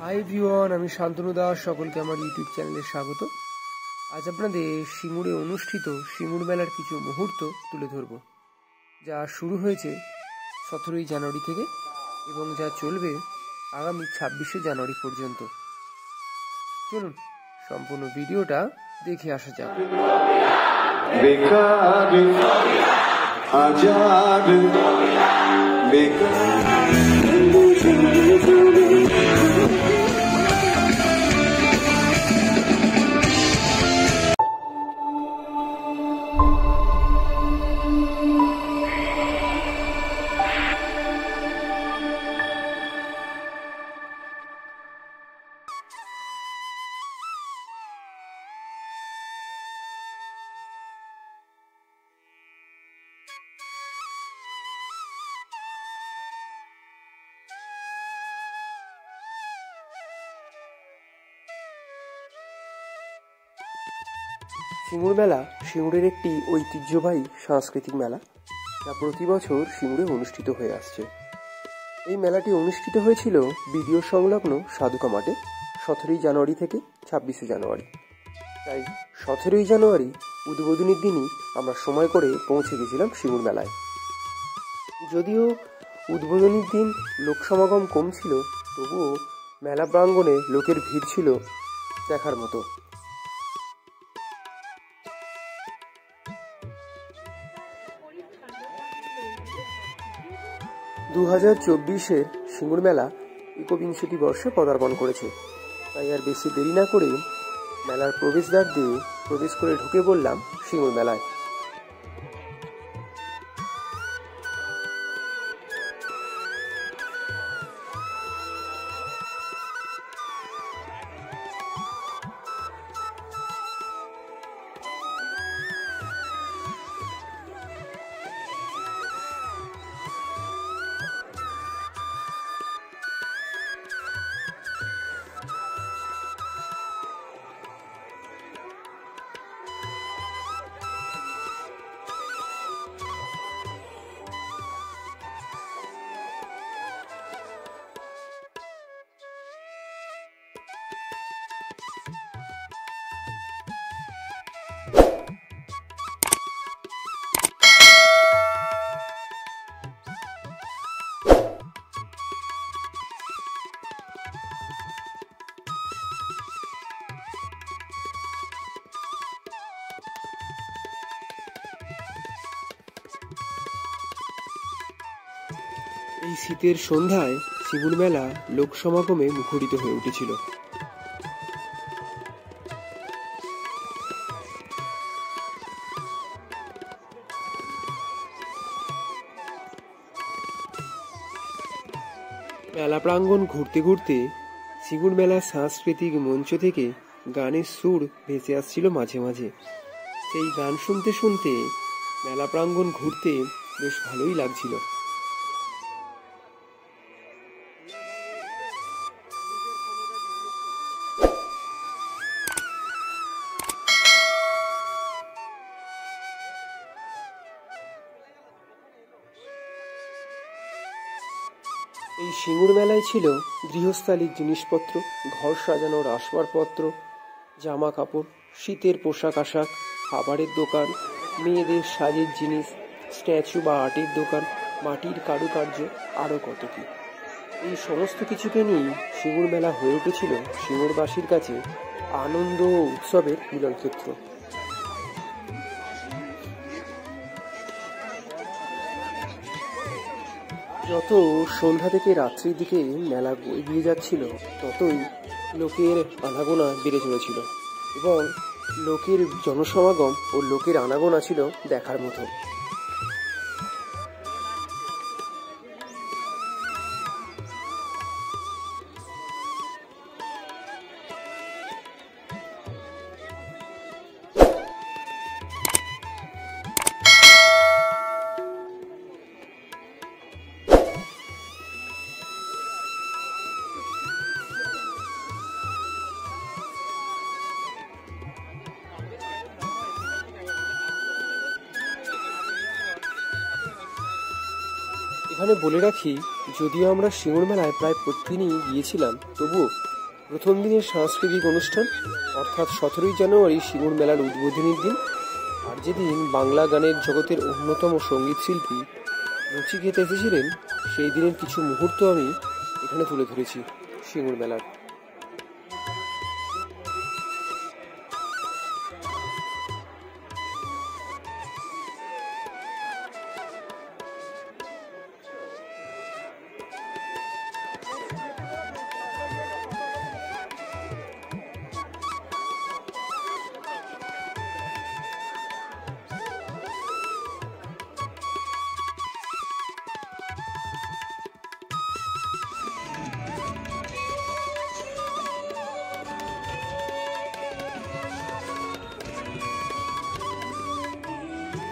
Hi everyone, আমি শান্তনু দাস। সকলকে আমার ইউটিউব চ্যানেলে স্বাগত। আজ আপনাদের সিঙ্গুরে অনুষ্ঠিত সিঙ্গুর মেলার কিছু মুহূর্ত তুলে ধরব, যা শুরু হয়েছে 17ই জানুয়ারি থেকে এবং যা চলবে আগামী 26শে জানুয়ারি পর্যন্ত। চলুন সম্পূর্ণ ভিডিওটা দেখে আসা যাক। বেকার আজাদ বেকার সিঙ্গুর মেলা সিঙ্গুরের একটি ঐতিহ্যবাহী সাংস্কৃতিক মেলা, যা প্রতি বছর সিঙ্গুরে অনুষ্ঠিত হয়ে আসছে। এই মেলাটি অনুষ্ঠিত হয়েছিল বিডিও সংলগ্ন সাধুকা মাঠে 17ই জানুয়ারি থেকে 26শে জানুয়ারি। তাই 17ই জানুয়ারি উদ্বোধনীর দিনই আমরা সময় করে পৌঁছে গেছিলাম সিঙ্গুর মেলায়। যদিও উদ্বোধনীর দিন লোক সমাগম কম ছিল, তবুও মেলা প্রাঙ্গণে লোকের ভিড় ছিল দেখার মতো। 2024-এর সিঙ্গুর মেলা 21 বর্ষে পদার্পণ করেছে। তাই আর বেশি দেরি না করে মেলার প্রবেশদ্বার দিয়ে প্রবেশ করে ঢুকে পড়লাম সিঙ্গুর মেলায়। এই শীতের সন্ধ্যায় সিঙ্গুর মেলা লোক সমাগমে মুখরিত হয়ে উঠেছিল। মেলা প্রাঙ্গণ ঘুরতে ঘুরতে সিঙ্গুর মেলার সাংস্কৃতিক মঞ্চ থেকে গানের সুর ভেসে আসছিল মাঝে মাঝে। সেই গান শুনতে শুনতে মেলা প্রাঙ্গণ ঘুরতে বেশ ভালোই লাগছিল। এই সিঙ্গুর মেলায় ছিল গৃহস্থালির জিনিসপত্র, ঘর সাজানোর আসবাবপত্র, জামা কাপড়, শীতের পোশাক আশাক, খাবারের দোকান, মেয়েদের সাজের জিনিস, স্ট্যাচু বা আর্টের দোকান, মাটির কারুকার্য, আরও কত কি। এই সমস্ত কিছুকে নিয়ে সিঙ্গুর মেলা হয়ে উঠেছিল সিঙ্গুরবাসীর কাছে আনন্দ ও উৎসবের মিলনক্ষেত্র। যত সন্ধ্যা থেকে রাত্রির দিকে মেলা এগিয়ে যাচ্ছিল, ততই লোকের আনাগোনা বেড়ে চলেছিল এবং লোকের জনসমাগম ও লোকের আনাগোনা ছিল দেখার মতো। এখানে বলে রাখি, যদিও আমরা সিঙ্গুর মেলায় প্রায় প্রতিদিনই গিয়েছিলাম, তবুও প্রথম দিনের সাংস্কৃতিক অনুষ্ঠান অর্থাৎ 17ই জানুয়ারি সিঙ্গুর মেলার উদ্বোধনীর দিন, আর যেদিন বাংলা গানের জগতের অন্যতম সঙ্গীত শিল্পী নচিকেতা এসেছিলেন, সেই দিনের কিছু মুহূর্ত আমি এখানে তুলে ধরেছি সিঙ্গুর মেলার।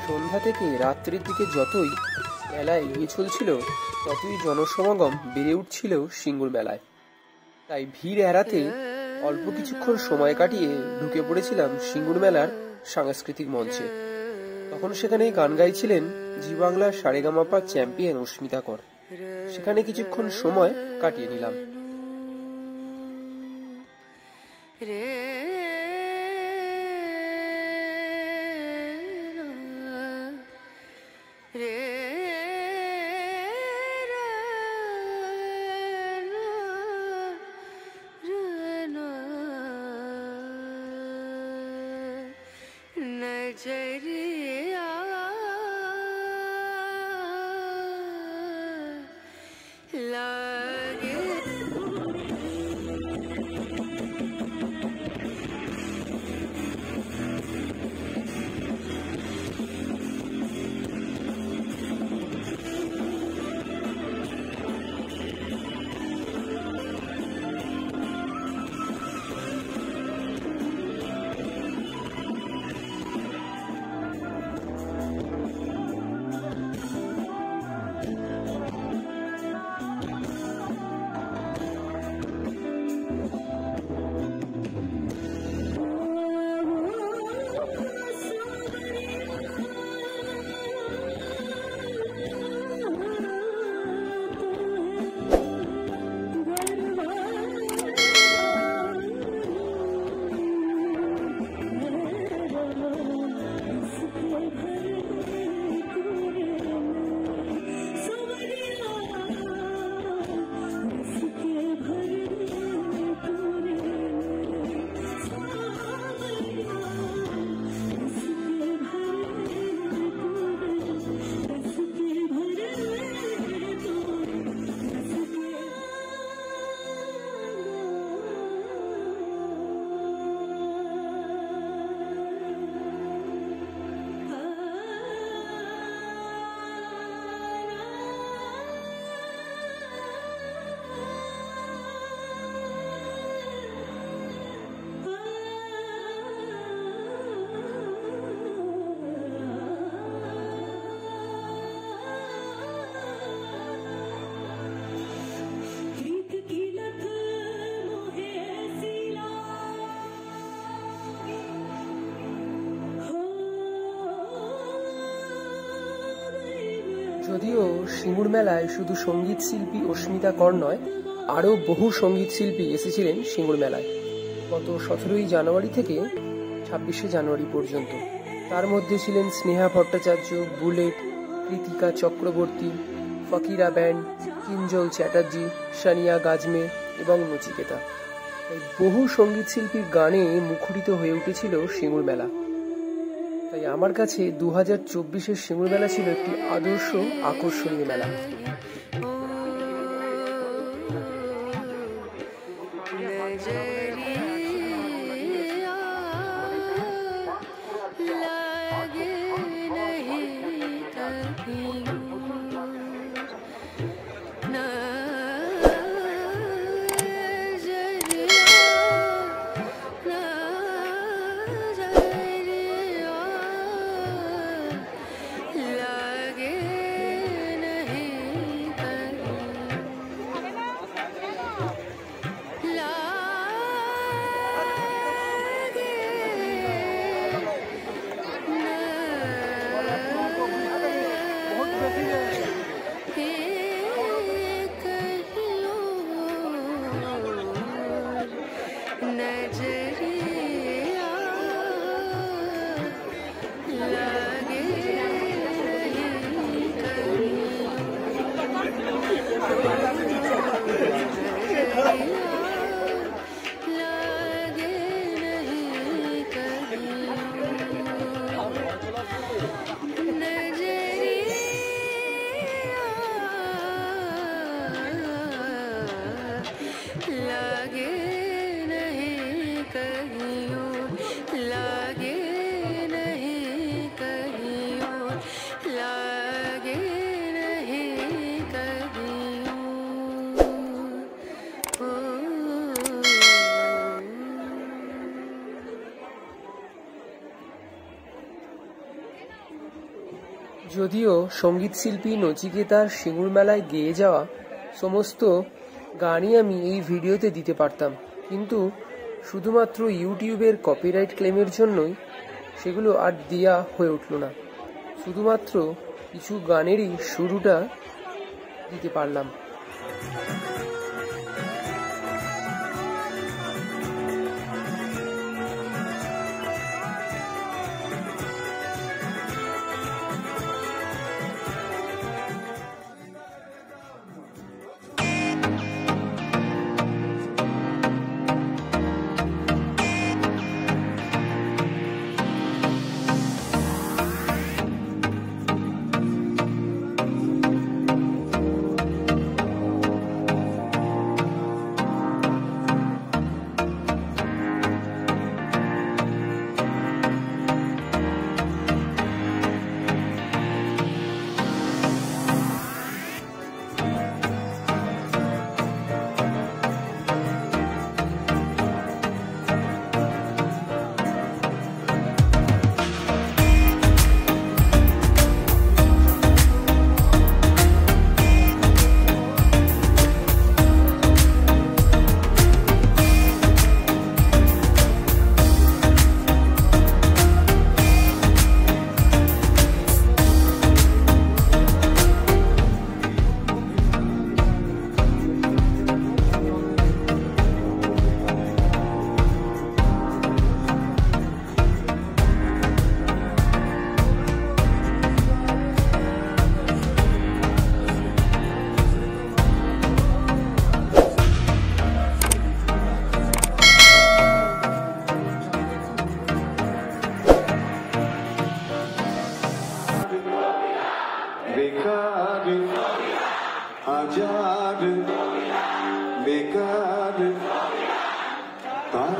সন্ধ্যা থেকে রাত্রির দিকে যতই মেলা এগিয়ে চলছিল, ততই জনসমাগম বেড়ে উঠছিল সিঙ্গুর মেলায়। তাই ভিড় এড়াতে অল্প কিছুক্ষণ সময় কাটিয়ে ঢুকে পড়েছিলাম সিঙ্গুর মেলার সাংস্কৃতিক মঞ্চে। তখন সেখানে গান গাইছিলেন জি বাংলার সারেগামাপা চ্যাম্পিয়ন অস্মিতা কর। সেখানে কিছুক্ষণ সময় কাটিয়ে নিলাম। যদিও সিঙ্গুর মেলায় শুধু সঙ্গীত শিল্পী অস্মিতা কর নয়, আরও বহু সঙ্গীত শিল্পী এসেছিলেন সিঙ্গুর মেলায় গত 17ই জানুয়ারি থেকে 26শে জানুয়ারি পর্যন্ত। তার মধ্যে ছিলেন স্নেহা ভট্টাচার্য, বুলেট, কৃতিকা চক্রবর্তী, ফকিরা ব্যান্ড, কিঞ্জল চ্যাটার্জি, সানিয়া গাজমে এবং নচিকেতা। তাই বহু সঙ্গীত শিল্পীর গানে মুখরিত হয়ে উঠেছিল সিঙ্গুর মেলা। তাই আমার কাছে 2024-এর সিঙ্গুর মেলা ছিল একটি আদর্শ আকর্ষণীয় মেলা। लागे नहीं कहीं और, लागे नहीं कहीं और, लागे नहीं कहीं और। যদিও সঙ্গীতশিল্পী নচিকেতার সিঙ্গুর মেলায় গেয়ে যাওয়া সমস্ত গানই আমি এই ভিডিওতে দিতে পারতাম, কিন্তু শুধুমাত্র ইউটিউবের কপিরাইট ক্লেমের জন্যই সেগুলো আর দেওয়া হয়ে উঠল না। শুধুমাত্র কিছু গানেরই শুরুটা দিতে পারলাম। बेकार आजाद बेकार तार